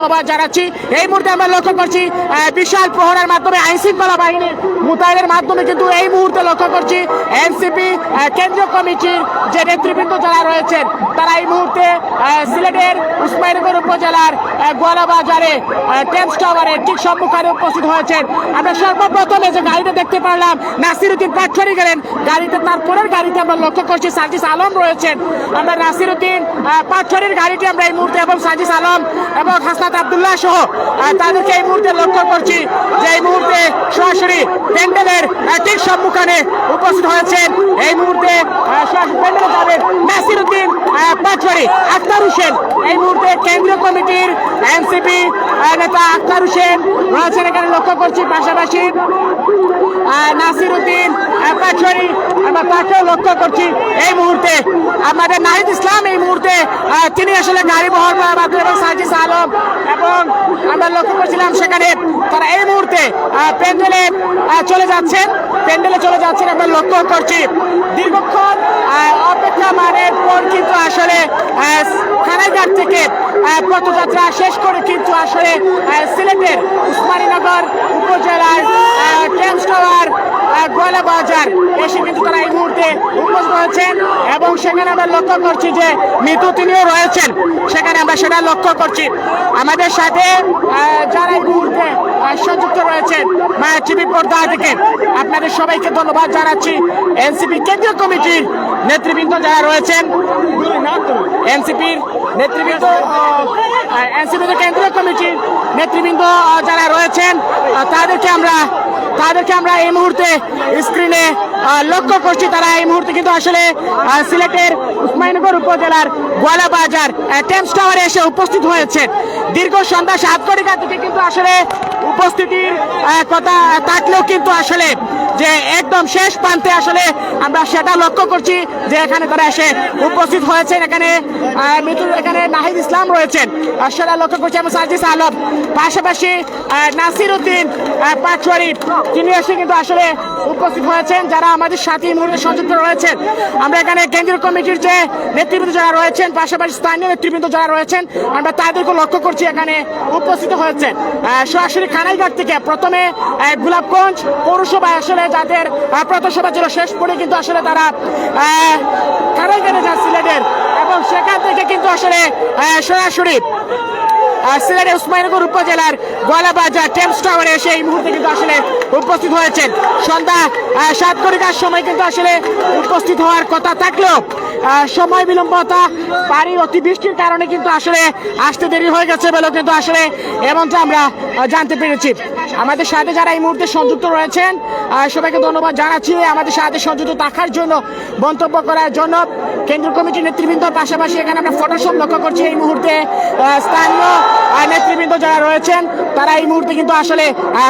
জানাচ্ছি এই মুহূর্তে আমরা লক্ষ্য করছি বিশাল প্রহরার মাধ্যমে আইন শৃঙ্খলা বাহিনীর মোতায়েনের মাধ্যমে কিন্তু এই মুহূর্তে লক্ষ্য করছি এনসিপি কেন্দ্রীয় কমিটির যে নেতৃবৃন্দ যারা রয়েছেন তারা এই মুহূর্তে সিলেটের উসমানীনগর উপজেলার গোয়ালাবাজারে টেন্স টাওয়ারে ঠিক সম্মুখে উপস্থিত হয়েছেন। আমরা সর্বপ্রথমে যে গাড়িতে দেখতে পারলাম নাসিরউদ্দিন পাটছড়ি গেলেন গাড়িতে, তারপরের গাড়িতে আমরা লক্ষ্য করছি সাজিস আলম রয়েছেন। আমরা নাসিরউদ্দিন পাটছড়ির গাড়িটি আমরা এই মুহূর্তে এবং সাজিস আলম এবং হাসনাত আব্দুল্লাহ সহ তাদেরকে এই মুহূর্তে লক্ষ্য করছি যে এই মুহূর্তে সরাসরি প্যান্ডেলের ঠিক সম্মুখে উপস্থিত হয়েছেন। এই মুহূর্তে প্যান্ডেলে যাবেন নাসিরউদ্দিন পাটছড়ি, আখতার হোসেন এই মুহূর্তে কেন্দ্রীয় কমিটির এনসিপি নেতা আখতার হোসেন রয়েছেন এখানে লক্ষ্য করছি, পাশাপাশি নাসিরউদ্দিন পাটছড়ি আমরা তাকেও লক্ষ্য করছি। এই মুহূর্তে আমাদের নাহিদ ইসলাম এই মুহূর্তে তিনি আসলে গাড়ি বহর মাধ্যমে এবং সাজিস আলম এবং আমরা লক্ষ্য করছিলাম সেখানে তারা এই মুহূর্তে প্যান্ডেলে চলে যাচ্ছেন আমরা লক্ষ্য করছি। দীর্ঘক্ষণ অপেক্ষা মানের পর কিন্তু আসলে খানাইঘাট থেকে পথযাত্রা শেষ করে কিন্তু আসলে সিলেটের উসমানীনগর উপজেলার টেন্স টাওয়ার গোয়ালাবাজার এসে কিন্তু তারা এই মুহূর্তে উপস্থিত হয়েছেন এবং সেখানে আমরা লক্ষ্য করছি যে মৃত তিনিও রয়েছেন, সেখানে আমরা সেটা লক্ষ্য করছি। আমাদের সাথে যারা এই মুহূর্তে সংযুক্ত রয়েছেন মায়া টিভি পর্দা থেকে আপনাদের সবাইকে ধন্যবাদ জানাচ্ছি। এনসিপি কেন্দ্রীয় কমিটির নেতৃবৃন্দ যারা রয়েছেন, এনসিপির নেতৃবৃন্দ কেন্দ্রীয় কমিটির নেতৃবৃন্দ যারা রয়েছেন তাদেরকে আমরা এই মুহূর্তে স্ক্রিনে লক্ষ্য করছি। তারা এই মুহূর্তে কিন্তু আসলে সিলেটের উসমানীনগর উপজেলার গোয়ালাবাজার টেন্স টাওয়ারে এসে উপস্থিত হয়েছে। দীর্ঘ সন্ধ্যা 7 ঘটিকা থেকে কিন্তু আসলে উপস্থিতির কথা থাকলেও কিন্তু আসলে যে একদম শেষ প্রান্তে আসলে আমরা সেটা লক্ষ্য করছি যে এখানে তারা এসে উপস্থিত হয়েছেন। এখানে নাহিদ ইসলাম রয়েছেন সেটা লক্ষ্য করছি এবং সাজিস আলম, পাশাপাশি নাসিরউদ্দিন পাটছড়ি তিনি এসে কিন্তু আসলে উপস্থিত হয়েছেন। যারা আমাদের সাথে এই মুহূর্তে সংযুক্ত রয়েছেন আমরা এখানে কেন্দ্রীয় কমিটির যে নেতৃবৃন্দ যারা রয়েছেন, পাশাপাশি স্থানীয় নেতৃবৃন্দ যারা রয়েছেন আমরা তাদেরকে লক্ষ্য করছি এখানে উপস্থিত হয়েছেন। সরাসরি খানাইঘাট থেকে প্রথমে গোলাপগঞ্জ পৌরসভা আসলে যাদের পথসভা ছিল শেষ পরে কিন্তু আসলে তারা খানাইঘাটে যান সিলেটের এবং সেখান থেকে কিন্তু আসলে সরাসরি সিলেটের উসমানীনগর উপজেলার গোয়ালাবাজার টেন্স টাওয়ারে এসে এই মুহূর্তে কিন্তু আসলে উপস্থিত হয়েছেন। সন্ধ্যা 7 ঘটিকার সময় কিন্তু আসলে উপস্থিত হওয়ার কথা থাকলেও সময় বিলম্বতা পানি অতিবৃষ্টির কারণে কিন্তু আসলে আসতে দেরি হয়ে গেছে বলেও কিন্তু আসলে এমনটা আমরা জানতে পেরেছি। আমাদের সাথে যারা এই মুহূর্তে সংযুক্ত রয়েছেন সবাইকে ধন্যবাদ জানাচ্ছি আমাদের সাথে সংযুক্ত থাকার জন্য, মন্তব্য করার জন্য। কেন্দ্রীয় কমিটির নেতৃবৃন্দ পাশাপাশি এখানে আমরা ফটোশপ লক্ষ্য করছি। এই মুহূর্তে স্থানীয় নেতৃবৃন্দ যারা রয়েছেন তারা এই মুহূর্তে কিন্তু আসলে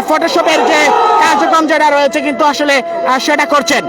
ফটোশপের যে কার্যক্রম যেটা রয়েছে কিন্তু আসলে সেটা করছেন।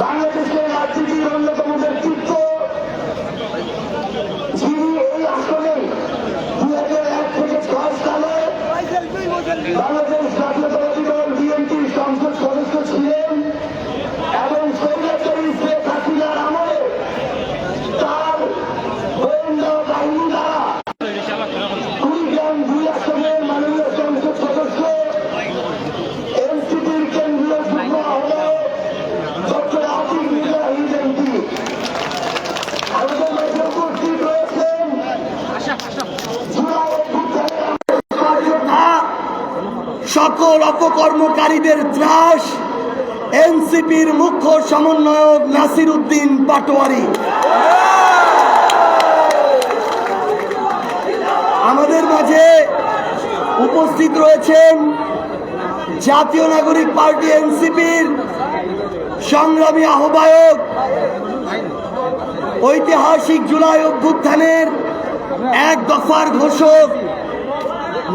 বাংলাদেশের রাজনীতির অন্যতম ব্যক্তিত্ব সকল অপকর্মকারীদের ত্রাস এনসিপির মুখ্য সমন্বয়ক নাসির উদ্দিন পাটোয়ারি। আমাদের মাঝে উপস্থিত রয়েছেন জাতীয় নাগরিক পার্টি এনসিপির সংগ্রামী আহ্বায়ক, ঐতিহাসিক জুলাই অভ্যুত্থানের এক দফার ঘোষক,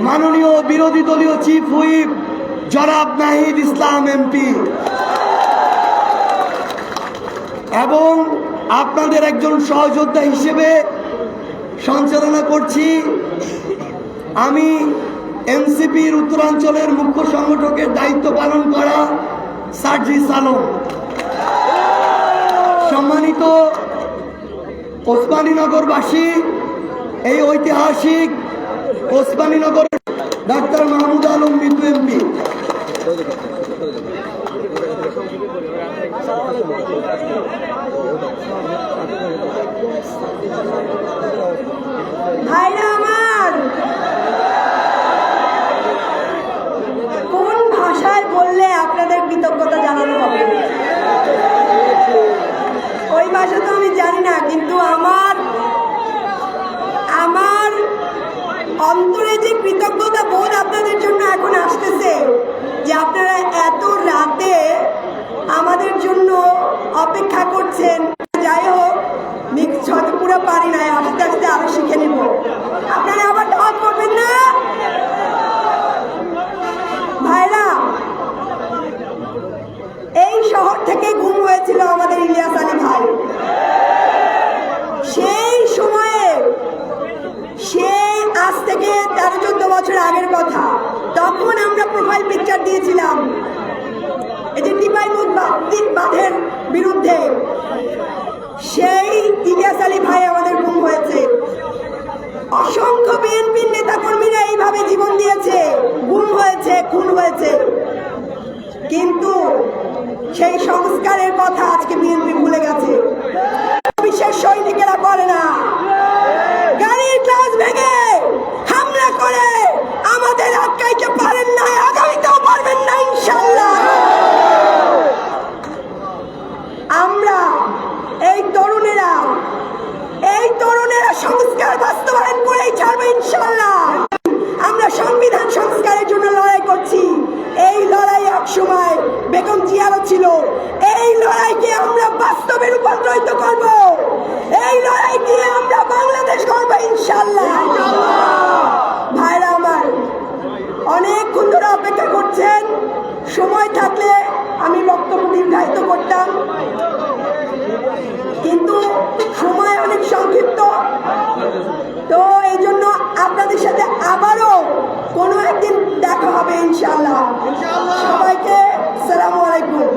মাননীয় বিরোধী দলীয় চিফ হুইপ জনাব নাহিদ ইসলাম এমপি, এবং আপনাদের একজন সহযোদ্ধা হিসেবে সঞ্চালনা করছি আমি এনসিপির উত্তরাঞ্চলের মুখ্য সংগঠকের দায়িত্ব পালন করা সার্জিস আলম। সম্মানিত ওসমানীনগরবাসী, এই ঐতিহাসিক ওসমানীনগর ডাক্তার মাহমুদ আলম মিতু এমপি, ভাইরা আমার, কোন ভাষায় বললে আপনাদের কৃতজ্ঞতা জানানো হবে ওই ভাষা তো আমি জানি না, কিন্তু আমার অন্তরে যে কৃতজ্ঞতা বোধ আপনাদের জন্য এখন আসতেছে, যে আপনারা এত রাতে আমাদের জন্য অপেক্ষা করছেন। যাই হোক, মিক্স হয়তো পুরো পারি না, আস্তে আস্তে আরো শিখে নেব। আপনারা আবার ঢল করবেন না ভাইরা। এই শহর থেকে গুম হয়েছিল আমাদের ইলিয়াস আলী ভাই। সেই সময়ে, আজ থেকে 13-14 বছর আগের কথা, তখন আমরা প্রোফাইল পিকচার দিয়েছিলাম এই যে টিপাই বাঁধের বিরুদ্ধে। সেই ইলিয়াস আলী ভাই আমাদের গুম হয়েছে। অসংখ্য বিএনপির নেতাকর্মীরা এইভাবে জীবন দিয়েছে, গুম হয়েছে, খুন হয়েছে, কিন্তু সেই সংস্কারের কথা আজকে বিএনপি ভুলে গেছে। বিশেষ সৈনিকেরা করে না, গাড়ির গ্লাস ভেঙে হামলা করে আমাদের আটকাইতে পারেন না, আগামীতেও পারবেন না ইনশাআল্লাহ। আমরা এই তরুণেরা সংস্কার বাস্তবায়ন করেই ছাড়বো ইনশাআল্লাহ। আমরা সংবিধান সংস্কারের জন্য লড়াই করছি। এই লড়াই এক সময় বেগম জিয়ারও ছিল। এই লড়াইকে আমরা বাস্তবে রূপান্তরিত করব। এই লড়াই দিয়ে আমরা বাংলাদেশ করবো ইনশাআল্লাহ। ভাইরা আমার, অনেকক্ষণ ধরে অপেক্ষা করছেন। সময় থাকলে আমি বক্তব্য দীর্ঘায়িত করতাম, কিন্তু সময় অনেক সংক্ষিপ্ত। তো এই জন্য আপনাদের সাথে আবারও কোনো একদিন দেখা হবে ইনশাআল্লাহ। সবাইকে আসসালামু আলাইকুম।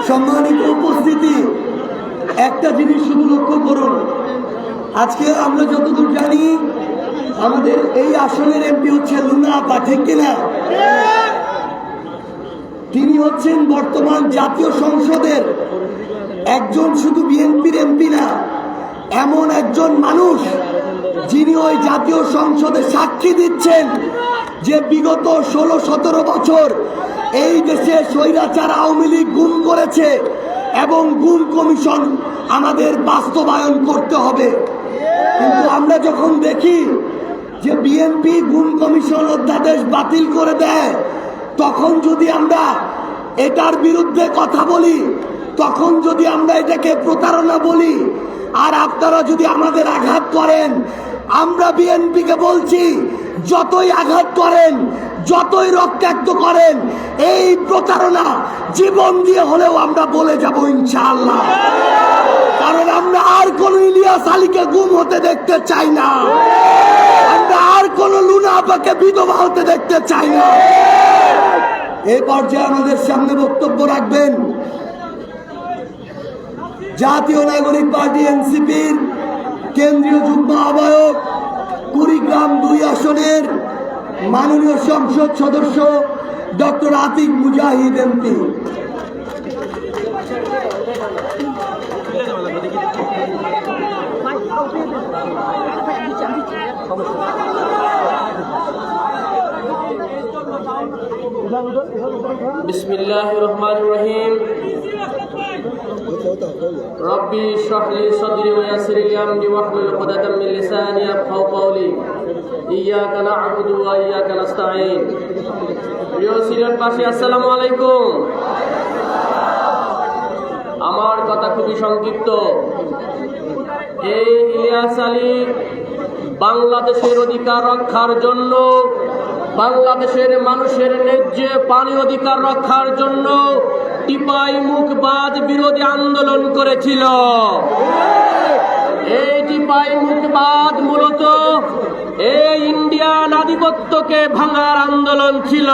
সম্মানিত উপস্থিতি, একটা জিনিস শুধু লক্ষ্য করুন, আজকে আমরা যতদূর জানি আমাদের এই আসনের এমপি হচ্ছে লুনা আপা, ঠিক কিনা? তিনি হচ্ছেন বর্তমান জাতীয় সংসদের একজন শুধু বিএনপির এমপি না, এমন একজন মানুষ যিনি ওই জাতীয় সংসদে সাক্ষী দিচ্ছেন যে বিগত 16-17 বছর এই দেশে স্বৈরাচার আওয়ামী লীগ গুম করেছে এবং গুম কমিশন আমাদের বাস্তবায়ন করতে হবে। কিন্তু আমরা যখন দেখি যে বিএনপি গুম কমিশন অধ্যাদেশ বাতিল করে দেয়, তখন যদি আমরা এটার বিরুদ্ধে কথা বলি, তখন যদি আমরা এটাকে প্রতারণা বলি, আর আপনারা যদি আমাদের আঘাত করেন, আমরা বিএনপিকে বলছি যতই আঘাত করেন, যতই রক্তাক্ত করেন, এই প্রতারণা জীবন দিয়ে হলেও আমরা বলে যাব ইনশাআল্লাহ। কারণ আমরা আর কোন ইলিয়াস আলীকে গুম হতে দেখতে চাই না, আমরা আর কোন লুনা আপাকে বিধবা হতে দেখতে চাই না। এই পর্যায়ে আমাদের সামনে বক্তব্য রাখবেন জাতীয় নাগরিক পার্টি এনসিপির কেন্দ্রীয় যুগ্ম আহ্বায়ক, কুড়িগ্রাম 2 আসনের মাননীয় সংসদ সদস্য ডক্টর আতিক মুজাহিদ এমপি। সমস্যা বিসমিল্লাহির রহমানির রহিম। রব্বি ইশরাহ লি সাদরি ওয়া ইয়াসসির লি আমরি ওয়াহলুল উকদাতাম মিন লিসানি ইয়াফকাহু কওলি। ইয়্যাকা না'বুদু ওয়া ইয়্যাকা নাস্তাঈন। প্রিয় সিলেটবাসী, আসসালামু আলাইকুম। আমার কথা খুবই সংক্ষিপ্ত। এই ইলিয়াস আলী বাংলাদেশের অধিকার রক্ষার জন্য, বাংলাদেশের মানুষের ন্যায্য পানি অধিকার রক্ষার জন্য টিপাই মুখবাদ বিরোধী আন্দোলন করেছিল। এই টিপাই মুখবাদ মূলত এই ইন্ডিয়ান আধিপত্যকে ভাঙার আন্দোলন ছিল।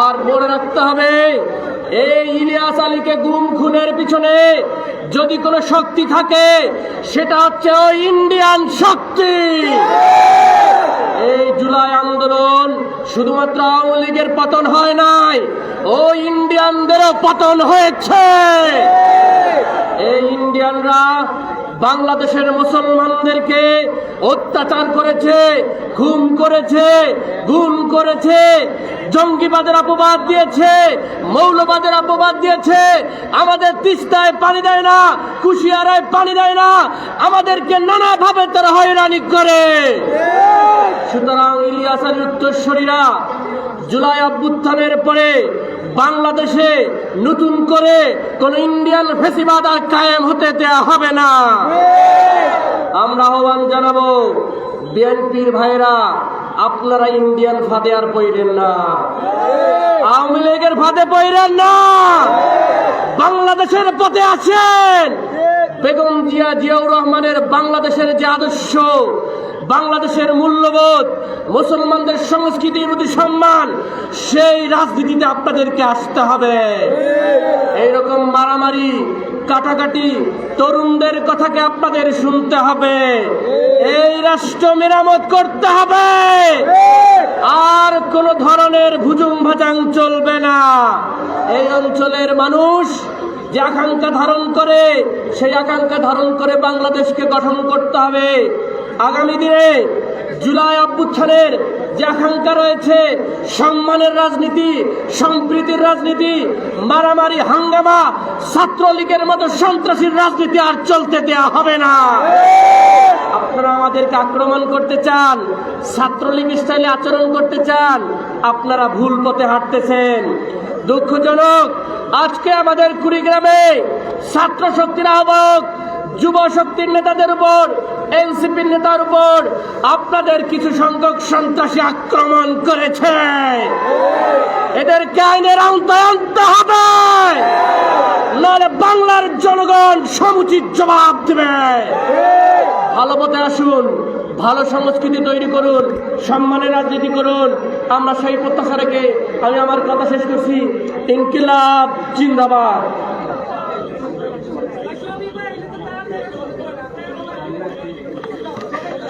আর মনে রাখতে হবে, এই ইলিয়াস আলীকে গুম খুনের পিছনে যদি কোনো শক্তি থাকে, সেটা হচ্ছে ওই ইন্ডিয়ান শক্তি। এই জুলাই আন্দোলন শুধুমাত্র আওয়ামী লীগের পতন হয় নাই, ওই ইন্ডিয়ানদেরও পতন হয়েছে। এই ইন্ডিয়ানরা বাংলাদেশের মুসলমানদেরকে অত্যাচার করেছে, খুন করেছে, গুম করেছে, জঙ্গিবাদের অপবাদ দিয়েছে, মৌলবাদের অপবাদ দিয়েছে। আমাদের তিস্তায় পানি দেয় না, কুশিয়ারায় পানি দেয় না, আমাদেরকে নানাভাবে তারা হয়রানি করে। সুতরাং ইলিয়াস আলীর উত্তরসূরিরা জুলাই অভ্যুত্থানের পরে বাংলাদেশে নতুন করে কোন ইন্ডিয়ান ফ্যাসিবাদ আর কায়েম হতে দেয়া হবে না। আমরা আহ্বান জানাবো, বিএনপির ভাইরা, আপনারা ইন্ডিয়ান ফাঁদে আর পড়েন না, আওয়ামী লীগের ফাঁদে পড়েন না, বাংলাদেশের পথে আছেন। বেগম জিয়াউর রহমানের বাংলাদেশের যে আদর্শ, বাংলাদেশের মূল্যবোধ, মুসলমানদের সংস্কৃতির প্রতি সম্মান, সেই রাজনীতিতে আপনাদেরকে আসতে হবে। এইরকম মারামারি, কাটাকাটি, তরুণদের কথাকে আপনাদের শুনতে হবে। এই রাষ্ট্র মেরামত করতে হবে, আর কোন ধরনের ভুজুং ভাজাং চলবে না। এই অঞ্চলের মানুষ যে আকাঙ্ক্ষা ধারণ করে, সেই আকাঙ্ক্ষা ধারণ করে বাংলাদেশকে গঠন করতে হবে। আগামী দিনে জুলাই অভ্যুত্থানের যে আকাঙ্ক্ষা রয়েছে, সম্মানের রাজনীতি, সম্প্রীতির রাজনীতি, মারামারি, হাঙ্গামা, ছাত্রলীগের মতো সন্ত্রাসীর রাজনীতি আর চলতে দেয়া হবে না। আপনারা আমাদেরকে আক্রমণ করতে চান, ছাত্রলীগ স্টাইলে আচরণ করতে চান, আপনারা ভুল পথে হাঁটতেছেন। দুঃখজনক, আজকে আমাদের কুড়িগ্রামে ছাত্র শক্তির আহ্বায়ক, যুব শক্তির নেতাদের উপর, এনসিপির নেতার উপর আপনাদের কিছু সংখ্যক সন্ত্রাসী আক্রমণ করেছে। এদেরকে আইনের আওতায় আনতে হবে, নাহলে বাংলার জনগণ সমুচিত জবাব দেবে। ভালো পথে আসুন, ভালো সংস্কৃতি তৈরি করুন, সম্মানের রাজনীতি করুন। আমরা সেই প্রত্যাশা রেখে আমি আমার কথা শেষ করছি। ইনকিলাব জিন্দাবাদ।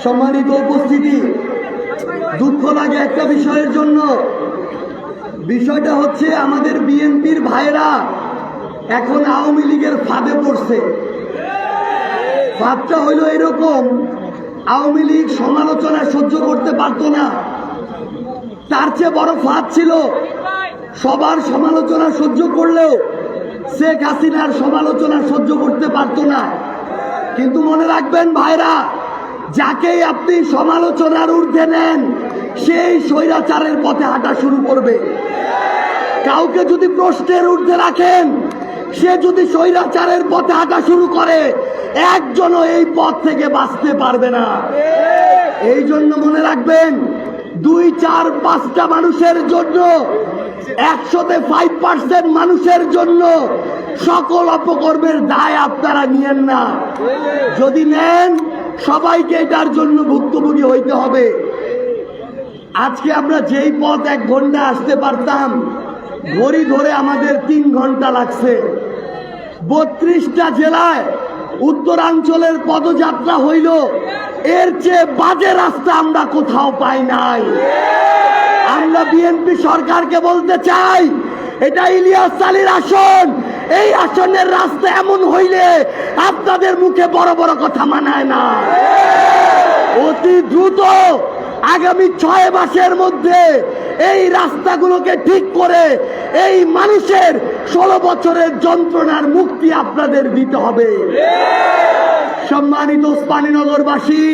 সম্মানিত উপস্থিতি, দুঃখ লাগে একটা বিষয়ের জন্য। বিষয়টা হচ্ছে, আমাদের বিএনপির ভাইরা এখন আওয়ামী লীগের ফাঁদে পড়ছে। ফাঁদটা হইল এরকম, আওয়ামী লীগ সমালোচনা সহ্য করতে পারত না। তার চেয়ে বড় ফাঁদ ছিল, সবার সমালোচনা সহ্য করলেও শেখ হাসিনার সমালোচনা সহ্য করতে পারত না। কিন্তু মনে রাখবেন ভাইরা, যাকেই আপনি সমালোচনার ঊর্ধ্বে নেন, সেই স্বৈরাচারের পথে হাঁটা শুরু করবে। কাউকে যদি প্রশ্নের ঊর্ধ্বে রাখেন, সে যদি স্বৈরাচারের পথে হাঁটা শুরু করে, একজনও এই পথ থেকে বাঁচতে পারবে না। এই জন্য মনে রাখবেন, 2, 4, 5টা মানুষের জন্য, 100তে 5% মানুষের জন্য সকল অপকর্মের দায় আপনারা নিয়েন না। যদি নেন, সবাইকে এটার জন্য ভুক্তভোগী হইতে হবে। আজকে আমরা যেই পথ 1 ঘন্টা আসতে পারতাম, ঘড়ি ধরে আমাদের 3 ঘন্টা লাগছে। 32টা জেলায় উত্তরাঞ্চলের পদযাত্রা হইল, এর চেয়ে বাজে রাস্তা আমরা কোথাও পাই নাই। আমরা বিএনপি সরকারকে বলতে চাই, এটা ইলিয়াস আলীর আসন, এই আসনের রাস্তা এমন হইলে আপনাদের মুখে বড় বড় কথা মানায় না। অতি দ্রুত আগামী 6 মাসের মধ্যে এই রাস্তাগুলোকে ঠিক করে এই মানুষের 16 বছরের যন্ত্রণার মুক্তি আপনাদের দিতে হবে। সম্মানিত ওসমানীনগরবাসী,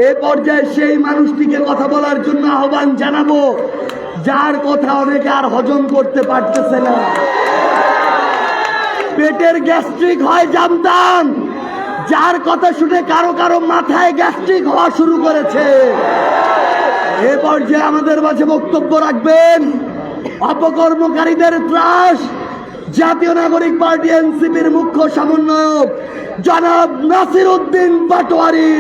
এ পর্যায়ে সেই মানুষটিকে কথা বলার জন্য আহ্বান জানাবো যার কথা অনেকে আর হজম করতে পারতেছে না। পেটের গ্যাস্ট্রিক হয় জানতাম, যার কথা শুনে কারো কারো মাথায় গ্যাস্ট্রিক হওয়া শুরু করেছে। এ পর্যায়ে আমাদের মাঝে বক্তব্য রাখবেন অপকর্মকারীদের ত্রাস জাতীয় নাগরিক পার্টি এনসিপির মুখ্য সমন্বয়ক জনাব নাসির উদ্দিন পাটোয়ারি।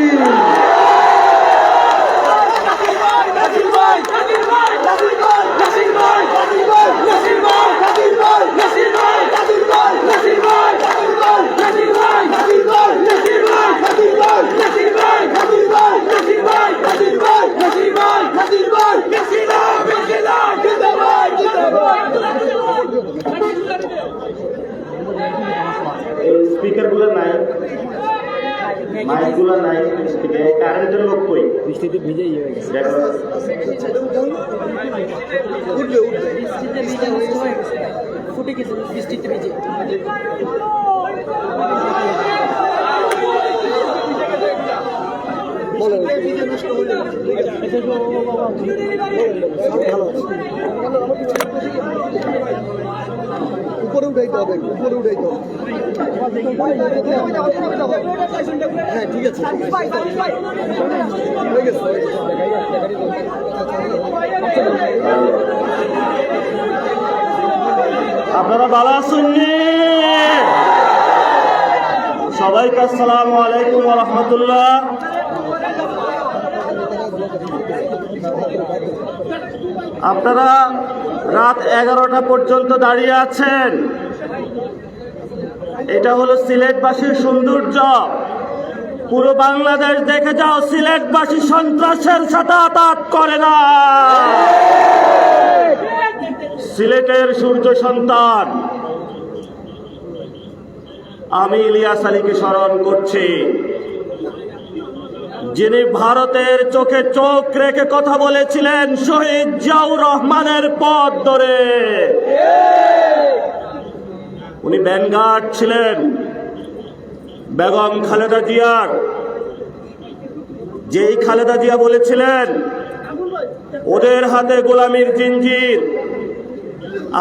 স্পিকার গুলো নাই, মাইক গুলো নাই, কারেন্টের লোক কই? বৃষ্টিতে ভিজে ফুটে গেছে বৃষ্টিতে ভিজে। উপরে উঠাইতে হবে, উপরে উঠাইতে হবে। হ্যাঁ ঠিক আছে, হয়ে গেছে। আপনারা ভালো আছেন? সবাইকে আসসালামু আলাইকুম ওয়া রাহমাতুল্লাহ। আপনারা রাত 11টা পর্যন্ত দাঁড়িয়ে আছেন। এটা হলো সিলেটবাসীর সৌন্দর্য। পুরো বাংলাদেশ দেখে যাও, সিলেটবাসী সন্ত্রাসের সাথে আঘাত করে না। সিলেটের সূর্য সন্তান আমি ইলিয়াস আলীকে স্মরণ করছি, যিনি ভারতের চোখে চোখ রেখে কথা বলেছিলেন শহীদ জিয়াউর রহমানের পথ ধরে। উনি ব্যানগার্ড ছিলেন বেগম খালেদা জিয়ার। যেই খালেদা জিয়া বলেছিলেন ওদের হাতে গোলামির জিঞ্জির,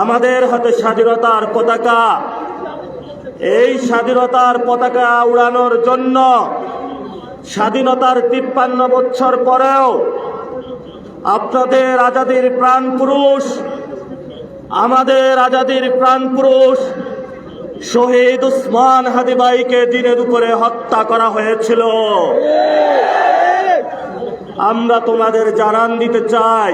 আমাদের হাতে স্বাধীনতার পতাকা। এই স্বাধীনতার পতাকা উড়ানোর জন্য স্বাধীনতার 53 বছর পরেও আপনাদের আজাদির প্রাণ পুরুষ, আমাদের আজাদির প্রাণ পুরুষ শহীদ উসমান হাদি ভাইকে দিনের উপরে হত্যা করা হয়েছিল। আমরা তোমাদের জানান দিতে চাই,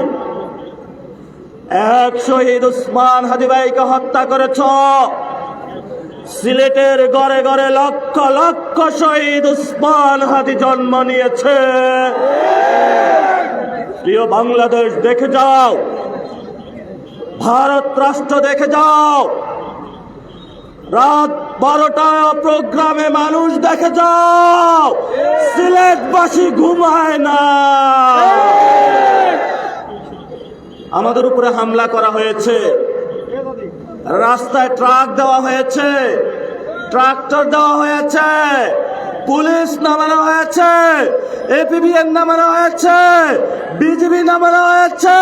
এক শহীদ উসমান হাদি ভাইকে হত্যা করেছ, সিলেটের ঘরে ঘরে লক্ষ লক্ষ শহীদ উসমান হাদি জন্ম নিয়েছে। প্রিয় বাংলাদেশ দেখে যাও, ভারত রাষ্ট্র দেখে যাও, রাত 12টায় প্রোগ্রামে মানুষ দেখে যাও, সিলেটবাসী ঘুমায় না। আমাদের উপরে হামলা করা হয়েছে, রাস্তায় ট্রাক দেওয়া হয়েছে, ট্রাক্টর দেওয়া হয়েছে, পুলিশ নামানো হয়েছে, এপিবিএন নামানো হয়েছে, বিজিবি নামানো হয়েছে,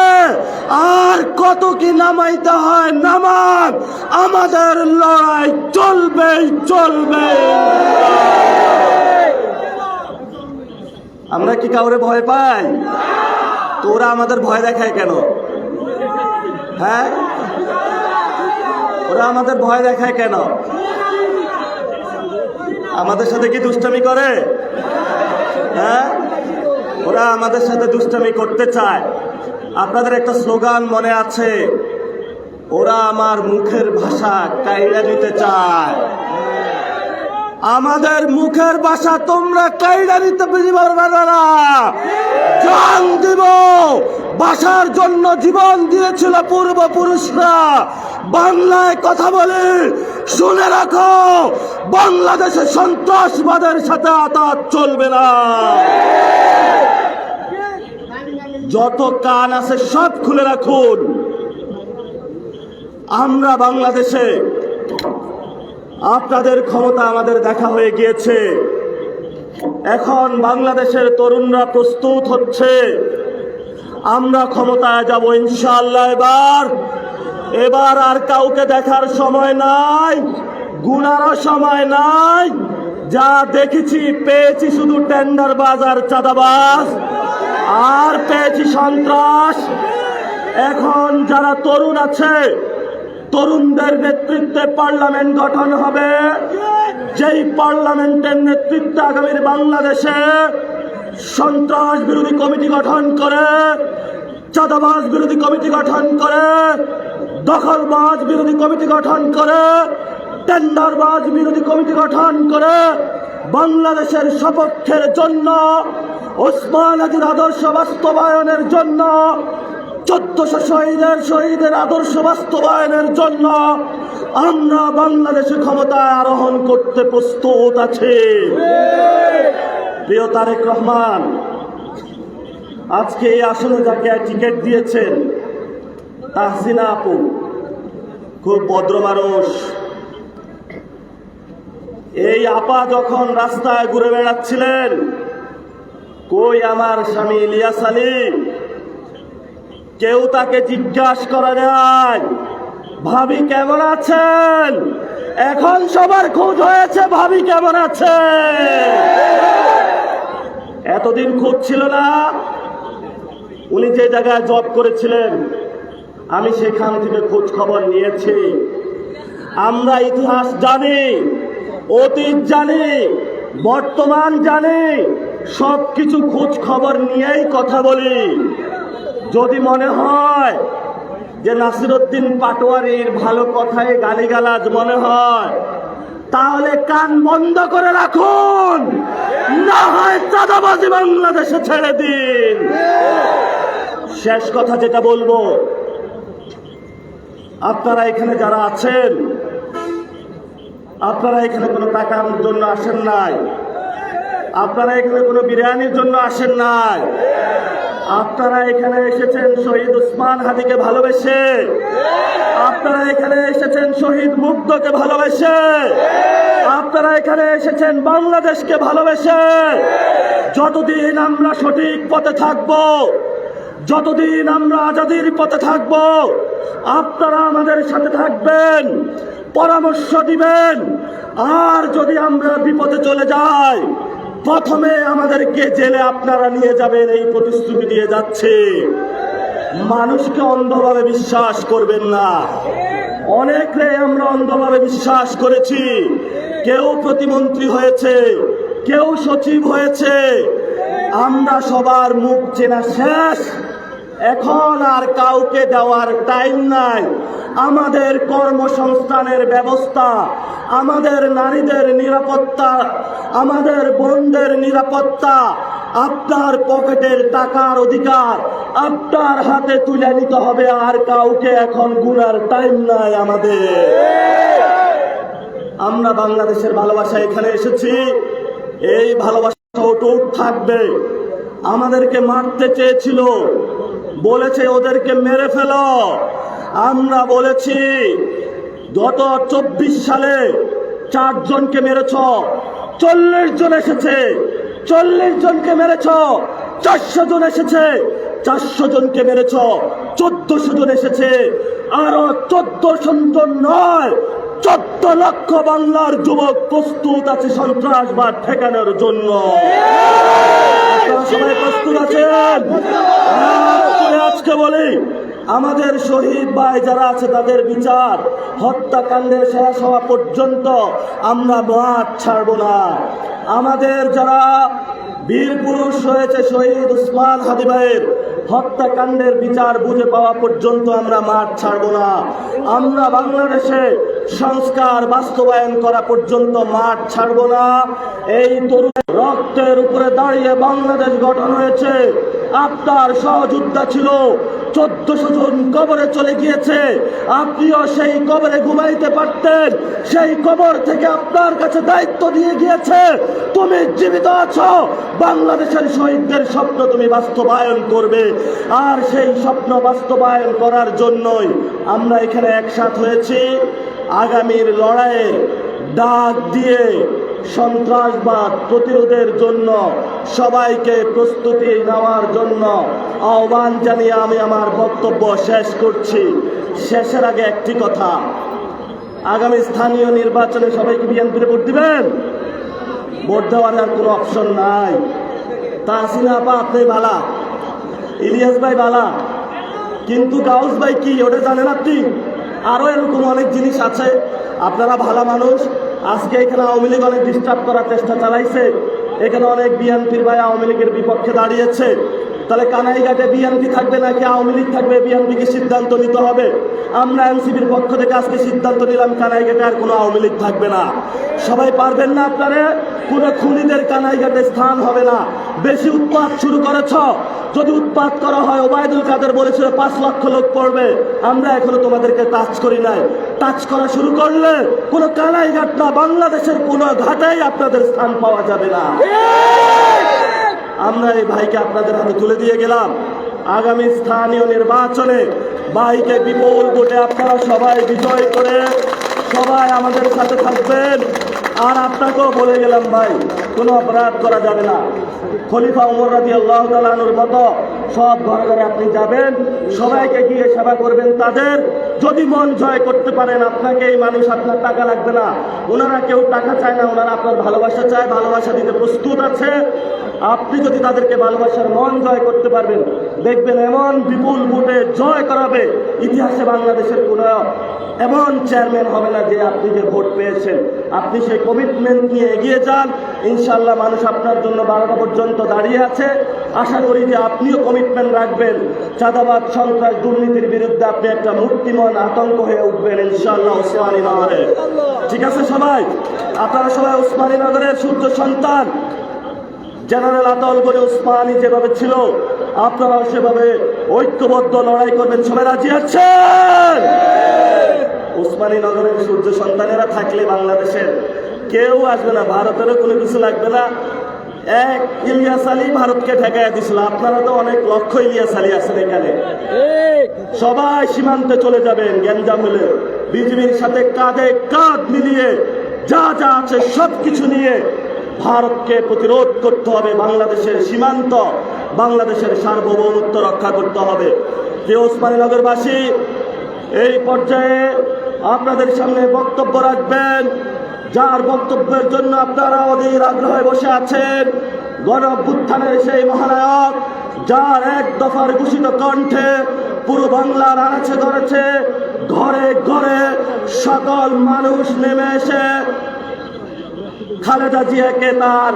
আর কত কি নামাইতে হয় নামান। আমাদের লড়াই চলবে চলবে। আমরা কি কাউরে ভয় পাই? তোরা আমাদের ভয় দেখায় কেন? হ্যাঁ, ওরা আমাদের ভয় দেখায় কেন? আমাদের সাথে কি দুষ্টামি করে? হ্যাঁ, ওরা আমাদের সাথে দুষ্টামি করতে চায়। আপনাদের একটা স্লোগান মনে আছে, ওরা আমার মুখের ভাষা কাইড়া দিতে চায়। আমাদের মুখের ভাষা তোমরা কাইড়া দিতে পারবে না। জান দিব, ভাষার জন্য জীবন দিয়েছিল পূর্বপুরুষরা। বাংলায় কথা বলে শুনে রাখো, বাংলাদেশে সন্ত্রাসবাদের সাথে আঘাত চলবে না। যত কান আছে সব খুলে রাখুন। আমরা বাংলাদেশে আপনাদের ক্ষমতা আমাদের দেখা হয়ে গিয়েছে। এখন বাংলাদেশের তরুণরা প্রস্তুত হচ্ছে, আমরা ক্ষমতায় যাব ইনশাআল্লাহ। এবার আর কাউকে দেখার সময় নাই, গুনারও সময় নাই। যা দেখেছি পেয়েছি শুধু টেন্ডার বাজার চাঁদাবাজ, আর পেয়েছি সন্ত্রাস। এখন যারা তরুণ আছে, তরুণদের নেতৃত্বে পার্লামেন্ট গঠন হবে। যেই পার্লামেন্টের নেতৃত্বে আগামীর বাংলাদেশে সন্ত্রাস বিরোধী কমিটি গঠন করে, চাঁদাবাজ বিরোধী কমিটি গঠন করে, দখলবাজ বিরোধী কমিটি গঠন করে, টেন্ডারবাজ বিরোধী কমিটি গঠন করে বাংলাদেশের সপক্ষের জন্য, ওসমান হাদির আদর্শ বাস্তবায়নের জন্য, 1400 শহীদের আদর্শ বাস্তবায়নের জন্য আমরা বাংলাদেশে ক্ষমতায় আরোহণ করতে প্রস্তুত আছি। প্রিয় তারেক রহমান, আজকে এই আসনে যাকে টিকিট দিয়েছেন তাহসিনা আপু খুব ভদ্র মানুষ। এই আপা যখন রাস্তায় ঘুরে বেড়াচ্ছিলেন, কই আমার স্বামী ইলিয়াস আলী, কেউ তাকে জিজ্ঞাসা করে নাই ভাবি কেমন আছেন। এখন সবার খোঁজ হয়েছে ভাবি কেমন আছে। এতদিন খোঁজ ছিল না। উনি যে জায়গায় জব করেছিলেন আমি সেখান থেকে খোঁজ খবর নিয়েছি। আমরা ইতিহাস জানি, অতীত জানি, বর্তমান জানি, সবকিছু খোঁজ খবর নিয়েই কথা বলি। যদি মনে হয় যে নাসিরউদ্দিন পাটোয়ারির ভালো কথায় গালিগালাজ মনে হয়, তাহলে কান বন্ধ করে রাখুন, না হয় চাঁদাবাজি বাংলাদেশে ছেড়ে দিন। শেষ কথা যেটা বলবো, আপনারা এখানে যারা আছেন, আপনারা এখানে কোনো টাকার জন্য আসেন নাই, আপনারা এখানে কোনো বিরিয়ানির জন্য আসেন নাই। আপনারা এখানে এসেছেন শহীদ ওসমান হাদিকে ভালোবেসে, আপনারা এখানে এসেছেন শহীদ মুগ্ধকে ভালোবেসে, আপনারা এখানে এসেছেন বাংলাদেশকে ভালোবেসে। যতদিন আমরা সঠিক পথে থাকব, যতদিন আমরা আজাদির পথে থাকব, আপনারা আমাদের সাথে থাকবেন, পরামর্শ দিবেন। আর যদি আমরা বিপদে চলে যাই, প্রথমে আমাদেরকে জেলে আপনারা নিয়ে যাবেন, এই প্রতিশ্রুতি দিয়ে যাচ্ছে। মানুষকে অন্ধভাবে বিশ্বাস করবেন না। অনেকে আমরা অন্ধভাবে বিশ্বাস করেছি। কেউ প্রতিমন্ত্রী হয়েছে, কেউ সচিব হয়েছে। আমরা সবার মুখ চেনা শেষ। এখন আর কাউকে দেওয়ার টাইম নাই। আমাদের কর্মসংস্থানের ব্যবস্থা, আমাদের নারীদের নিরাপত্তা, আমাদের বোনদের নিরাপত্তা, আপনার পকেটের টাকার অধিকার আপনার হাতে তুলে নিতে হবে। আর কাউকে এখন গুনার টাইম নাই আমাদের। আমরা বাংলাদেশের ভালোবাসা এখানে এসেছি, এই ভালোবাসা অটুট থাকবে। আমাদেরকে মারতে চেয়েছিল, বলেছে ওদেরকে মেরে ফেলো। আমরা বলেছি গত 24 সালে 4 জনকে মেরেছ, 40 জন এসেছে, 40 জনকে মেরেছ। 400 জন এসেছে, 400 জনকে মেরেছ। 1400 জন এসেছে, আরো 1400 জন নয়, 14 লক্ষ বাংলার যুবক প্রস্তুত আছে সন্ত্রাসবাদ ঠেকানোর জন্য। আপনারা সবাই প্রস্তুত আছেন? আজকে বলি, আমাদের শহীদ ভাই যারা আছে তাদের বিচার, হত্যাকাণ্ডের শেষ হওয়া পর্যন্ত আমরা মাঠ ছাড়ব না। আমাদের যারা বীর পুরুষ হয়েছে শহীদ ওসমান হাদি ভাইয়ের হত্যাকাণ্ডের বিচার বুঝে পাওয়া পর্যন্ত আমরা মাঠ ছাড়ব না। আমরা বাংলাদেশে সংস্কার বাস্তবায়ন করা পর্যন্ত মাঠ ছাড়ব না। এই তরুণ রক্তের উপরে দাঁড়িয়ে বাংলাদেশ গঠন হয়েছে। আপনার সহযোদ্ধা ছিল, 1400 জন কবরে চলে গিয়েছে। আপনিও সেই কবরে ঘুমাইতে পারতেন। সেই কবর থেকে আপনার কাছে দায়িত্ব দিয়ে গিয়েছে, তুমি জীবিত আছো, বাংলাদেশের শহীদদের স্বপ্ন তুমি বাস্তবায়ন করবে। আর সেই স্বপ্ন বাস্তবায়ন করার জন্যই আমরা এখানে একসাথ হয়েছি। আগামীর লড়াইয়ে ডাক দিয়ে সন্ত্রাসবাদ প্রতিরোধের জন্য সবাইকে প্রস্তুতি নেওয়ার জন্য আহ্বান জানিয়ে আমি আমার বক্তব্য শেষ করছি। শেষের আগে একটি কথা, আগামী স্থানীয় নির্বাচনে সবাইকে বিএনপিতে ভোট দিবেন? ভোট দেওয়ার আর কোনো অপশন নাই। তাহসিনা আপা আপনি ভালা, ইলিয়াস ভাই ভালা, কিন্তু গাউস ভাই কি ওটা জানেন আপনি? আরো এরকম অনেক জিনিস আছে। আপনারা ভালো মানুষ। আজকে এখানে আওয়ামী লীগ অনেক ডিস্টার্ব করার চেষ্টা চালাইছে। এখানে অনেক বিএনপির ভাই আওয়ামী লীগের বিপক্ষে দাঁড়িয়েছে। তাহলে কানাইঘাটে বিএনপি থাকবে নাকি আওয়ামী লীগ থাকবে? বিএনপিকে সিদ্ধান্ত নিতে হবে। আমরা এনসিপির পক্ষ থেকে আজকে সিদ্ধান্ত নিলাম কানাইঘাটে আর কোনো আওয়ামী লীগ থাকবে না। সবাই পারবেন না আপনারা? কোনো খুনিদের কানাইঘাটে স্থান হবে না। বেশি উৎপাত শুরু করেছ, যদি উৎপাত করা হয়, ওবায়দুল কাদের বলেছিল 5 লক্ষ লোক পড়বে। আমরা এখনো তোমাদেরকে টাচ করি নাই। টাচ করা শুরু করলে কোনো কানাইঘাট না, বাংলাদেশের কোনো ঘাটেই আপনাদের স্থান পাওয়া যাবে না। আমরা এই ভাইকে আপনাদের হাতে তুলে দিয়ে গেলাম। আগামী স্থানীয় নির্বাচনে ভাইকে বিপুল ভোটে আপনারা সবাই বিজয় করে সবাই আমাদের সাথে থাকবেন। আর আপনাকেও বলে গেলাম ভাই, কোনো অপরাধ করা যাবে না। খলিফা ওমর রাদিয়াল্লাহু তাআলা আনহুর মতো সব ঘরে ঘরে আপনি যাবেন, সবাইকে গিয়ে সেবা করবেন তাদের। যদি মন জয় করতে পারেন, আপনাকে এই মানুষ, আপনার টাকা লাগবে না। ওনারা কেউ টাকা চায় না, ওনারা আপনার ভালোবাসা চায়, ভালোবাসা দিতে প্রস্তুত আছে। আপনি যদি তাদেরকে ভালোবাসার মন জয় করতে পারবেন, দেখবেন এমন বিপুল ভোটে জয় করাবে, ইতিহাসে বাংলাদেশের কোনো এমন চেয়ারম্যান হবে না যে আপনি যে ভোট পেয়েছেন। আপনি সেই কমিটমেন্ট নিয়ে এগিয়ে যান, ইনশাল্লাহ মানুষ আপনার জন্য 12টা পর্যন্ত দাঁড়িয়ে আছে। আশা করি যে আপনিও কমিটমেন্ট রাখবেন। চাঁদাবাদ, সন্ত্রাস, দুর্নীতির বিরুদ্ধে আপনি একটা মূর্তিমান আতঙ্ক হয়ে উঠবেন ইনশাল্লাহ ওসমানীনগরে। ঠিক আছে সবাই? আপনারা সবাই ওসমানীনগরের সূর্য সন্তান। জেনারেল আতাউল গনি ওসমানী যেভাবে ছিল, আপনারাও সেভাবে ঐক্যবদ্ধ লড়াই করবেন। সবাই রাজি আছেন? ওসমানীনগরের সূর্য সন্তানেরা থাকলে বাংলাদেশের কেউ আসবে না, ভারতেরও কোনো কিছু লাগবে না। এক ইলিয়াস আলী ভারতকে ঠেকাইয়া দিছিল। আপনারা তো অনেক লক্ষ ইলিয়াস আলী আছেন এখানে। সবাই সীমান্তে চলে যাবেন গ্যাঞ্জাম মিলে, বিজিবির সাথে কাঁধে কাঁধ মিলিয়ে যা যা আছে সবকিছু নিয়ে ভারতকে প্রতিরোধ করতে হবে। বাংলাদেশের সীমান্ত, বাংলাদেশের সার্বভৌমত্ব রক্ষা করতে হবে। যে ওসমানীনগরবাসী এই পর্যায়ে আপনাদের সামনে বক্তব্য রাখবেন, যার বক্তব্যের জন্য আপনারা অধীর আগ্রহে বসে আছেন, গণ অভ্যুত্থানের সেই মহানায়ক, যার এক দফার ঘোষিত কণ্ঠে পুরো বাংলার আনাচে ধরেছে, ঘরে ঘরে সকল মানুষ নেমে এসে খালেদা জিয়াকে তার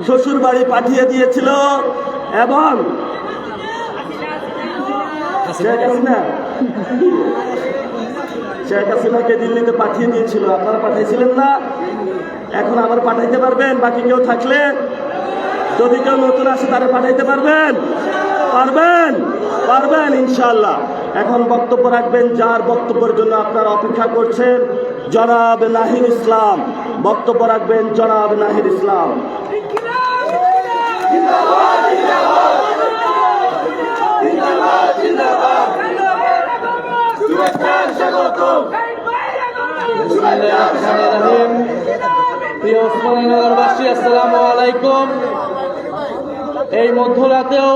শ্বশুর বাড়ি পাঠিয়ে দিয়েছিল এবং শেখ হাসিনাকে দিল্লিতে পাঠিয়ে দিয়েছিল। আপনারা পাঠাইছিলেন না? এখন আবার পাঠাইতে পারবেন? বাকি কেউ থাকলে, যদি কেউ নতুন আসে তারা পাঠাইতে পারবেন? পারবেন? পারবেন ইনশাআল্লাহ। এখন বক্তব্য রাখবেন যার বক্তব্যের জন্য আপনারা অপেক্ষা করছেন, জনাব নাহিদ ইসলাম। বক্তব্য রাখবেন জনাব নাহিদ ইসলাম। প্রিয় ওসমানীনগরবাসী, আসসালামু আলাইকুম। এই মধ্যরাতেও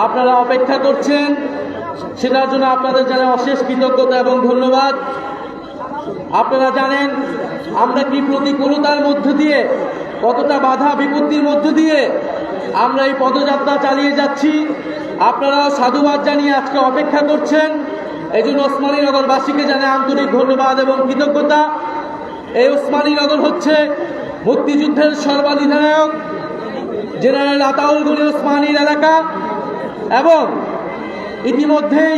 আপনারা অপেক্ষা করছেন, সেটার জন্য আপনাদের জানাই অশেষ কৃতজ্ঞতা এবং ধন্যবাদ। আপনারা জানেন আমরা কি প্রতিকূলতার মধ্য দিয়ে, কতটা বাধা বিপত্তির মধ্য দিয়ে আমরা এই পদযাত্রা চালিয়ে যাচ্ছি। আপনারাও সাধুবাদ জানিয়ে আজকে অপেক্ষা করছেন, এই জন্য ওসমানীনগরবাসীকে জানাই আন্তরিক ধন্যবাদ এবং কৃতজ্ঞতা। এই ওসমানীনগর হচ্ছে মুক্তিযুদ্ধের সর্বাধিনায়ক জেনারেল আতাউল গনি ওসমানীর এলাকা এবং ইতিমধ্যেই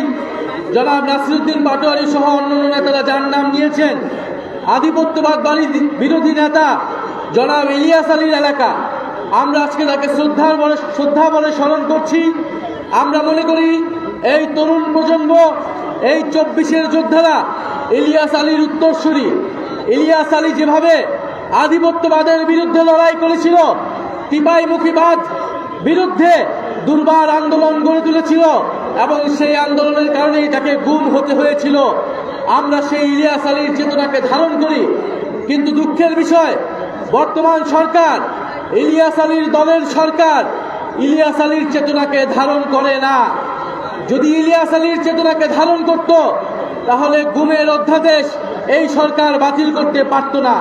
জনাব নাসিরউদ্দিন পাটোয়ারি সহ অন্যান্য নেতারা যার নাম নিয়েছেন, আধিপত্যবাদ বিরোধী নেতা জনাব ইলিয়াস আলীর এলাকা। আমরা আজকে তাকে শ্রদ্ধা বলে স্মরণ করছি। আমরা মনে করি এই তরুণ প্রজন্ম, এই 24-এর যোদ্ধারা ইলিয়াস আলীর উত্তরসূরি। ইলিয়াস আলী যেভাবে আধিপত্যবাদের বিরুদ্ধে লড়াই করেছিল, টিপাইমুখীবাদ বিরুদ্ধে দুর্বার আন্দোলন গড়ে তুলেছিল এবং সেই আন্দোলনের কারণেই তাকে গুম হতে হয়েছিল। আমরা সেই ইলিয়াস আলীর চেতনাকে ধারণ করি, কিন্তু দুঃখের বিষয় বর্তমান সরকার, ইলিয়াস আলীর দলের সরকার ইলিয়াস আলীর চেতনাকে ধারণ করে না। যদি ইলিয়াস আলীর চেতনাকে ধারণ করত তাহলে গুমের অধ্যাদেশ এই সরকার বাতিল করতে পারত না।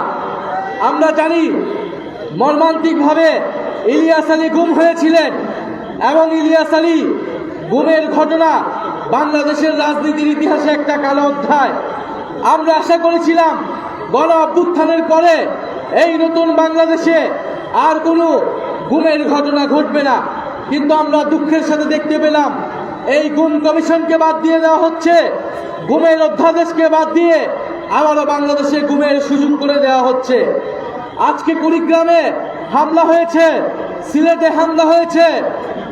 আমরা জানি মর্মান্তিকভাবে ইলিয়াস আলী গুম হয়েছিলেন এবং ইলিয়াস আলী গুমের ঘটনা বাংলাদেশের রাজনীতির ইতিহাসে একটা কালো অধ্যায়। আমরা আশা করেছিলাম গণ অভ্যুত্থানের পরে এই নতুন বাংলাদেশে আর কোনো গুমের ঘটনা ঘটবে না, কিন্তু আমরা দুঃখের সাথে দেখতে পেলাম এই গুম কমিশনকে বাদ দিয়ে দেওয়া হচ্ছে, গুমের অধ্যাদেশকে বাদ দিয়ে আবারও বাংলাদেশে গুমের সুযোগ করে দেওয়া হচ্ছে। আজকে কুড়িগ্রামে হামলা হয়েছে, সিলেটে হামলা হয়েছে,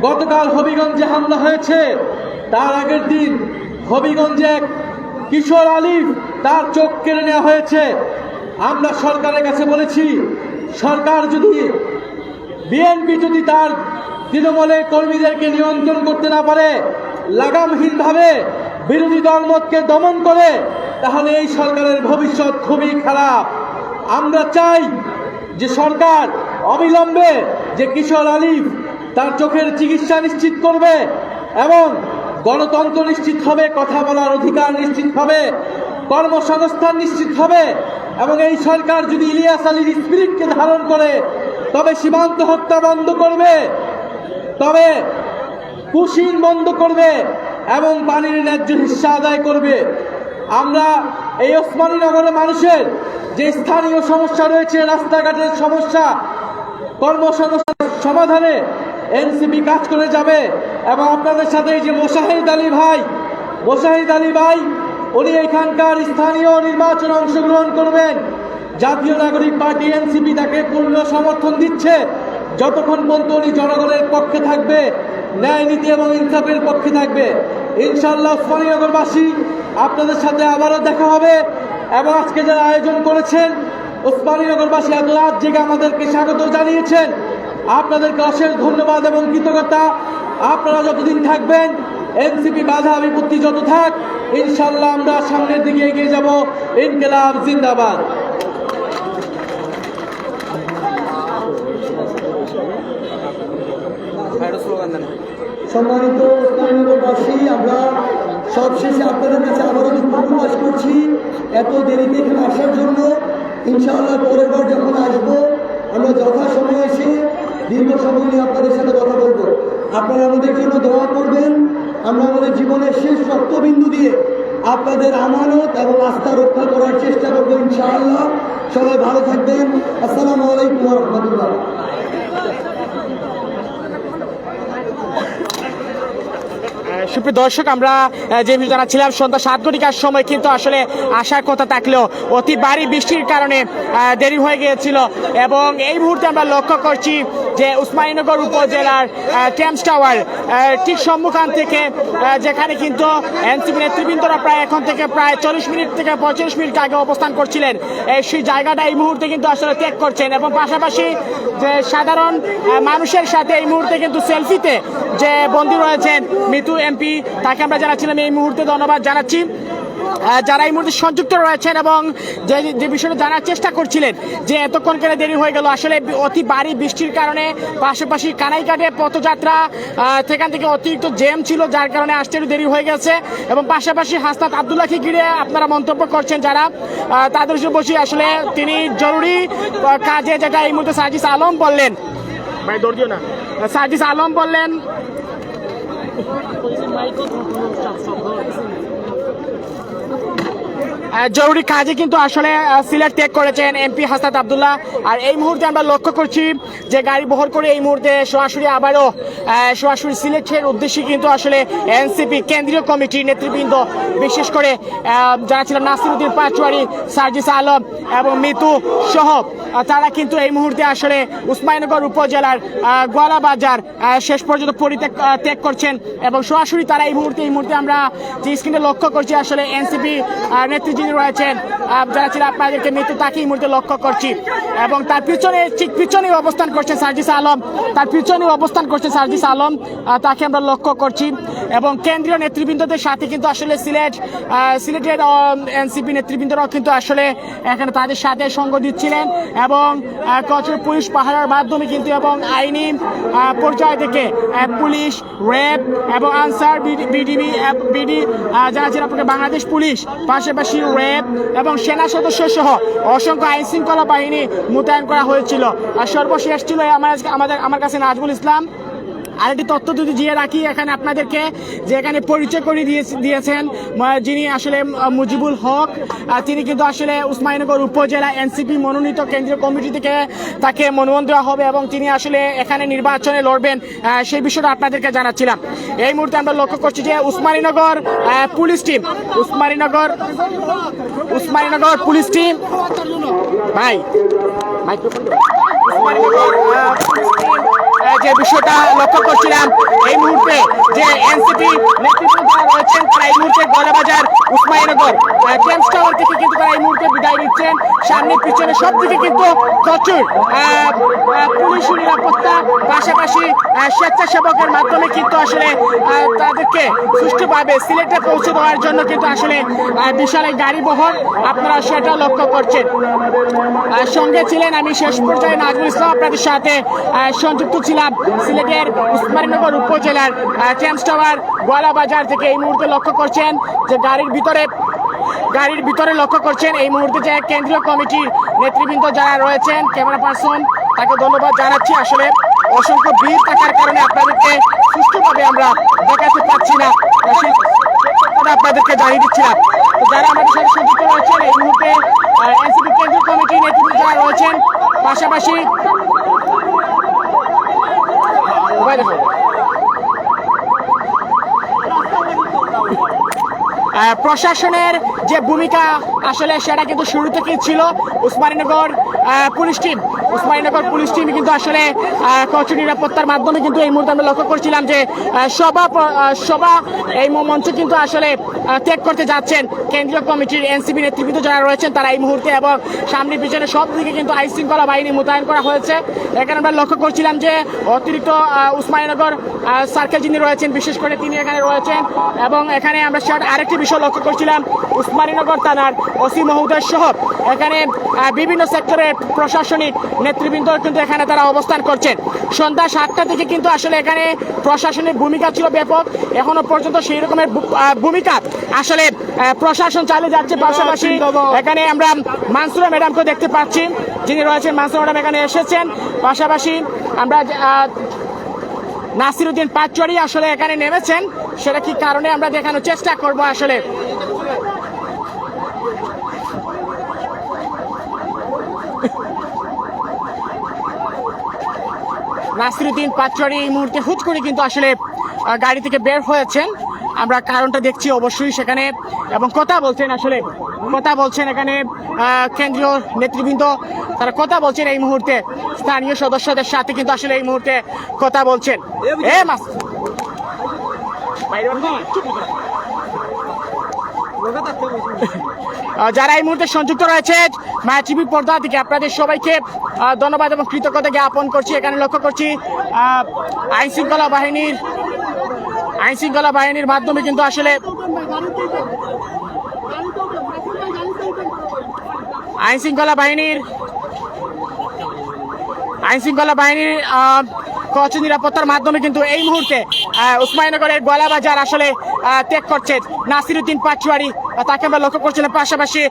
গতকাল হবিগঞ্জে হামলা হয়েছে, তার আগের দিন হবিগঞ্জে এক কিশোর আলিফ তার চোখ কেড়ে নেওয়া হয়েছে। আমরা সরকারের কাছে বলেছি, সরকার যদি বিএনপি যদি তার তৃণমূলের কর্মীদেরকে নিয়ন্ত্রণ করতে না পারে, লাগামহীনভাবে বিরোধী দলমতকে দমন করে, তাহলে এই সরকারের ভবিষ্যৎ খুবই খারাপ। আমরা চাই যে সরকার অবিলম্বে যে কিশোর আলিফ তার চোখের চিকিৎসা নিশ্চিত করবে এবং গণতন্ত্র নিশ্চিত হবে, কথা বলার অধিকার নিশ্চিত হবে, কর্মসংস্থান নিশ্চিত হবে এবং এই সরকার যদি ইলিয়াস আলীর স্পিরিটকে ধারণ করে তবে সীমান্ত হত্যা বন্ধ করবে, তবে কুশীন বন্ধ করবে এবং পানির ন্যায্য হিস্সা আদায় করবে। আমরা এই ওসমানী নগরের মানুষের যে স্থানীয় সমস্যা রয়েছে, রাস্তাঘাটের সমস্যা, কর্মসংস্থান সমাধানে এনসিপি কাজ করে যাবে এবং আপনাদের সাথে যে মোশাহিদ আলী ভাই উনি এখানকার স্থানীয় নির্বাচনে অংশগ্রহণ করবেন। জাতীয় নাগরিক পার্টি এনসিপি তাকে পূর্ণ সমর্থন দিচ্ছে যতক্ষণ পর্যন্ত উনি জনগণের পক্ষে থাকবে, ন্যায় নীতি এবং ইনসাফের পক্ষে থাকবে। ইনশাআল্লাহ ওসমানীনগরবাসী আপনাদের সাথে আবারও দেখা হবে এবং আজকে যারা আয়োজন করেছেন ওসমানীনগরবাসী এত রাত জেগে আমাদেরকে স্বাগত জানিয়েছেন, আপনাদেরকে অশেষ ধন্যবাদ এবং কৃতজ্ঞতা। আপনারা যতদিন থাকবেন, এনসিপি বাধা বিপত্তি যত থাক, ইনশাআল্লাহ আমরা সামনের দিকে এগিয়ে যাব। ইনকিলাব জিন্দাবাদ। সম্মানিত ওসমানীনগরবাসী, আমরা সবশেষে আপনাদের কাছে আবারও দুঃখ প্রকাশ করছি এত দেরিতে এখানে আসার জন্য। ইনশাআল্লাহ পরের বার যখন আসবো আমরা যথাসময়ে এসে দীর্ঘ সময় নিয়ে আপনাদের সাথে কথা বলবো। আপনারা আমাদের জন্য দোয়া করবেন, আমরা আমাদের জীবনের শেষ রক্তবিন্দু দিয়ে আপনাদের আমানত এবং আস্থা রক্ষা করার চেষ্টা করবো ইনশাআল্লাহ। সবাই ভালো থাকবেন। আসসালামু আলাইকুম ওয়া রাহমাতুল্লাহ। সুপ্রিয় দর্শক, আমরা যে জানাচ্ছিলাম সন্ধ্যা 7 ঘটিকার সময় কিন্তু আসলে আসার কথা থাকলেও অতি ভারী বৃষ্টির কারণে দেরি হয়ে গিয়েছিল এবং এই মুহূর্তে আমরা লক্ষ্য করছি যে উসমানীনগর উপজেলার টেমস টাওয়ার ঠিক সম্মুখান থেকে, যেখানে কিন্তু এনসিপি নেতৃবৃন্দরা এখন থেকে প্রায় 40 মিনিট থেকে 45 মিনিট আগে অবস্থান করছিলেন, সেই জায়গাটা এই মুহূর্তে কিন্তু আসলে ত্যাগ করছেন এবং পাশাপাশি যে সাধারণ মানুষের সাথে এই মুহূর্তে কিন্তু সেলফিতে যে বন্দী রয়েছেন মিতু এমপি, তাকে আমরা জানাচ্ছিলাম এই মুহূর্তে ধন্যবাদ জানাচ্ছি যারা এই মুহূর্তে সংযুক্ত রয়েছেন এবং যে বিষয়টা জানার চেষ্টা করছিলেন যে এতক্ষণ কেন দেরি হয়ে গেল। আসলে অতি ভারী বৃষ্টির কারণে পাশাপাশি কানাইঘাটে পথযাত্রা সেখান থেকে অতিরিক্ত জ্যাম ছিল, যার কারণে আসতে একটু দেরি হয়ে গেছে এবং পাশাপাশি হাসনাত আব্দুল্লাহকে ঘিরে আপনারা মন্তব্য করছেন যারা, তাদের বসে আসলে তিনি জরুরি কাজে, যেটা এই মুহূর্তে সার্জিস আলম বললেন, ভাই দৌড়িও না, সার্জিস আলম বললেন জরুরি কাজে কিন্তু আসলে সিলেট ত্যাগ করেছেন এমপি হাসনাত আব্দুল্লাহ। আর এই মুহূর্তে আমরা লক্ষ্য করছি যে গাড়ি বহর করে এই মুহূর্তে সরাসরি আবারও সরাসরি সিলেটের উদ্দেশ্যে কিন্তু আসলে এনসিপি কেন্দ্রীয় কমিটির নেতৃবৃন্দ, বিশেষ করে যারা ছিলেন নাসিরউদ্দিন পাটোয়ারি, সার্জিস আলম এবং মিতু সহ, তারা কিন্তু এই মুহূর্তে আসলে উসমানীনগর উপজেলার গোয়ালাবাজার শেষ পর্যন্ত ত্যাগ করছেন এবং সরাসরি তারা এই মুহূর্তে আমরা যে স্ক্রিনে লক্ষ্য করছি আসলে এনসিপি নেতৃত্ব যিনি রয়েছেন যারা ছিল আপনাদেরকে মৃত্যু তাকে এই মুহূর্তে লক্ষ্য করছি এবং তার পিছনে ঠিক পিছনে অবস্থান করছেন সার্জিস আলম, তার পিছনে অবস্থান করছে সার্জিস আলম, তাকে আমরা লক্ষ্য করছি এবং কেন্দ্রীয় নেতৃবৃন্দদের সাথে কিন্তু আসলে সিলেটের এনসিপি নেতৃবৃন্দরাও কিন্তু আসলে এখানে তাদের সাথে সঙ্গ দিচ্ছিলেন এবং কঠোর পুলিশ পাহারার মাধ্যমে কিন্তু এবং আইনি পর্যায় থেকে পুলিশ, র্যাব এবং আনসার, বিডি যারা ছিল আপনাকে বাংলাদেশ পুলিশ, পাশাপাশি র্যাব এবং সেনা সদস্য সহ অসংখ্য আইন শৃঙ্খলা বাহিনী মোতায়েন করা হয়েছিল। আর সর্বশেষ ছিল আমার কাছে নাজমুল ইসলাম। আরেকটি তথ্য যদি দিয়ে রাখি এখানে আপনাদেরকে, যে এখানে পরিচয় করে দিয়েছেন যিনি আসলে মুজিবুল হক, তিনি কিন্তু আসলে উসমানীনগর উপজেলা এনসিপি মনোনীত কেন্দ্রীয় কমিটি থেকে তাকে মনোনয়ন দেওয়া হবে এবং তিনি আসলে এখানে নির্বাচনে লড়বেন, সেই বিষয়টা আপনাদেরকে জানাচ্ছিলাম। এই মুহূর্তে আমরা লক্ষ্য করছি যে Osmaninagar police team, Osmaninagar police team ভাই যে বিষয়টা লক্ষ্য করছিলাম এই মুহূর্তে যে এনসিপি নেতৃত্ব রয়েছেন তারা এই মুহূর্তে গলাবাজার উসমানীনগর টেমস টাওয়ার থেকে কিন্তু তারা এই মুহূর্তে বিদায় নিচ্ছেন। সামনে পিছনে সব দিকে কিন্তু প্রচুর পুলিশ নিরাপত্তা, পাশাপাশি স্বেচ্ছাসেবকের মাধ্যমে কিন্তু আসলে তাদেরকে সুষ্ঠুভাবে সিলেটে পৌঁছে দেওয়ার জন্য কিন্তু আসলে বিশাল এই গাড়ি বহর আপনারা সেটা লক্ষ্য করছেন। সঙ্গে ছিলেন আমি শেষ পর্যায়ে নাজমুল ইসলাম, আপনাদের সাথে সংযুক্ত ছিলাম সিলেটের উসমানীনগর উপজেলার টেমস টাওয়ার গলাবাজার থেকে। এই মুহূর্তে লক্ষ্য করছেন যে গাড়ির ভিতরে লক্ষ্য করছেন এই মুহূর্তে যে কেন্দ্রীয় কমিটির নেতৃবৃন্দ যারা রয়েছেন, ক্যামেরা পার্সন তাকে ধন্যবাদ জানাচ্ছি। আসলে অসংখ্য ভিড় থাকার কারণে আপনাদেরকে সুষ্ঠুভাবে আমরা দেখাতে পাচ্ছি না, আপনাদেরকে জানিয়ে দিচ্ছিলাম। যারা আমাদের সাথে সংযুক্ত রয়েছেন এই মুহূর্তে এনসিপি কেন্দ্রীয় কমিটির নেতৃবৃন্দ যারা রয়েছেন, পাশাপাশি প্রশাসনের যে ভূমিকা আসলে সেটা কিন্তু শুরু থেকেই ছিল। উসমানীনগর পুলিশ টিম কিন্তু আসলে কঠোর নিরাপত্তার মাধ্যমে কিন্তু এই মুহূর্তে আমরা লক্ষ্য করছিলাম যে সভা এই মঞ্চ কিন্তু আসলে ত্যাগ করতে যাচ্ছেন কেন্দ্রীয় কমিটির এনসিপি নেতৃবৃন্দ যারা রয়েছেন তারা এই মুহূর্তে, এবং সামনে পিছনে সব দিকে কিন্তু আইন শৃঙ্খলা বাহিনী মোতায়েন করা হয়েছে। এখানে আমরা লক্ষ্য করছিলাম যে অতিরিক্ত উসমানীনগর সার্কেল যিনি রয়েছেন বিশেষ করে তিনি এখানে রয়েছেন এবং এখানে আমরা আরেকটি বিষয় লক্ষ্য করছিলাম উসমানীনগর থানার ওসি মহোদয় সহ এখানে বিভিন্ন সেক্টরের প্রশাসনিক নেতৃবৃন্দ কিন্তু এখানে তারা অবস্থান করছেন। সন্ধ্যা 7টা থেকে কিন্তু আসলে এখানে প্রশাসনের ভূমিকা ছিল ব্যাপক, এখনো পর্যন্ত সেই রকমের ভূমিকা আসলে প্রশাসন চালিয়ে যাচ্ছে। পাশাপাশি এখানে আমরা মানসুরা ম্যাডামকে দেখতে পাচ্ছি, যিনি রয়েছেন মানসুরা ম্যাডাম এখানে এসেছেন। পাশাপাশি আমরা নাসিরউদ্দিন পাঁচচড়ি আসলে এখানে নেমেছেন, সেটা কি কারণে আমরা দেখানোর চেষ্টা করব। আসলে নাসিরউদ্দিন পাঁচচড়ি এই মুহূর্তে হুট করে কিন্তু আসলে গাড়ি থেকে বের হয়েছেন, আমরা কারণটা দেখছি অবশ্যই সেখানে, এবং কথা বলছেন এখানে কেন্দ্রীয় নেতৃবৃন্দ, তারা কথা বলছেন এই মুহূর্তে স্থানীয় সদস্যদের সাথে কিন্তু আসলে এই মুহূর্তে কথা বলছেন। যারা এই মুহূর্তে সংযুক্ত রয়েছে মায়াটিভি পর্দা থেকে আপনাদের সবাইকে ধন্যবাদ এবং কৃতজ্ঞতা জ্ঞাপন করছি। এখানে লক্ষ্য করছি আইন শৃঙ্খলা বাহিনীর মাধ্যমে কিন্তু আসলে আইন শৃঙ্খলা বাহিনীর কঠোর নিরাপত্তার মাধ্যমে কিন্তু এই মুহূর্তে উসমানীনগরের গলাবাজার আসলে ত্যাগ করছেন নাসিরউদ্দিন পাঁচচড়ি, তাকে আমরা লক্ষ্য করছিলাম। পাশাপাশি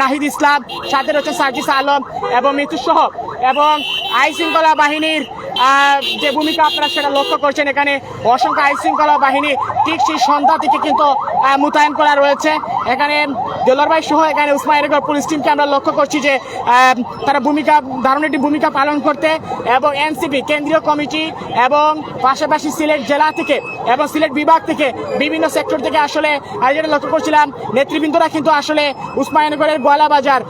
নাহিদ ইসলাম, সাথে রয়েছে সার্জিস আলম এবং মৃত্যু সহ, এবং আইন শৃঙ্খলা বাহিনীর যে ভূমিকা আপনারা সেটা লক্ষ্য করছেন। এখানে অসংখ্য আইন শৃঙ্খলা বাহিনী ঠিক সেই সন্ধ্যা থেকে কিন্তু মোতায়েন করা রয়েছে। এখানে দেলোয়ার সহ এখানে উসমানীনগর পুলিশ টিমকে আমরা লক্ষ্য করছি যে তারা দারুণ একটি ভূমিকা পালন করতে, এবং এনসিপি কেন্দ্রীয় কমিটি এবং পাশাপাশি সিলেট জেলা থেকে এবং সিলেট বিভাগ থেকে বিভিন্ন সেক্টর থেকে আসলে যেটা লক্ষ্য করছিলাম নেতৃবৃন্দরা কিন্তু আসলে উসমানীনগরের গলাবাজার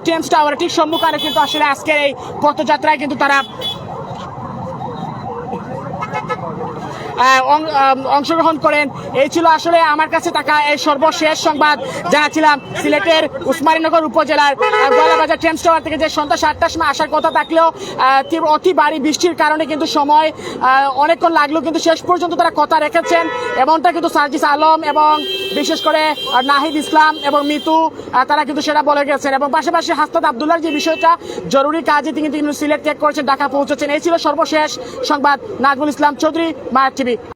টেমস টাওয়ার ঠিক সম্মুখে কিন্তু আসলে আজকের এই পথযাত্রায় কিন্তু তারা অংশগ্রহণ করেন। এই ছিল আসলে আমার কাছে থাকা এই সর্বশেষ সংবাদ। জানাচ্ছিলাম সিলেটের উসমানীনগর উপজেলার গলাবাজার টেমস টাওয়ার থেকে যে সন্ধ্যা 7টার সময় আসার কথা থাকলেও অতি ভারী বৃষ্টির কারণে কিন্তু সময় অনেকক্ষণ লাগলো, কিন্তু শেষ পর্যন্ত তারা কথা রেখেছেন। এমনটা কিন্তু সার্জিস আলম এবং বিশেষ করে নাহিদ ইসলাম এবং মিতু তারা কিন্তু সেটা বলে গেছেন। এবং পাশাপাশি হাসনাত আবদুল্লাহর যে বিষয়টা জরুরি কাজে তিনি কিন্তু সিলেট ত্যাগ করেছেন, ঢাকা পৌঁছেছেন। এই ছিল সর্বশেষ সংবাদ। নাজমুল ইসলাম চৌধুরী, মায়ার টিভি।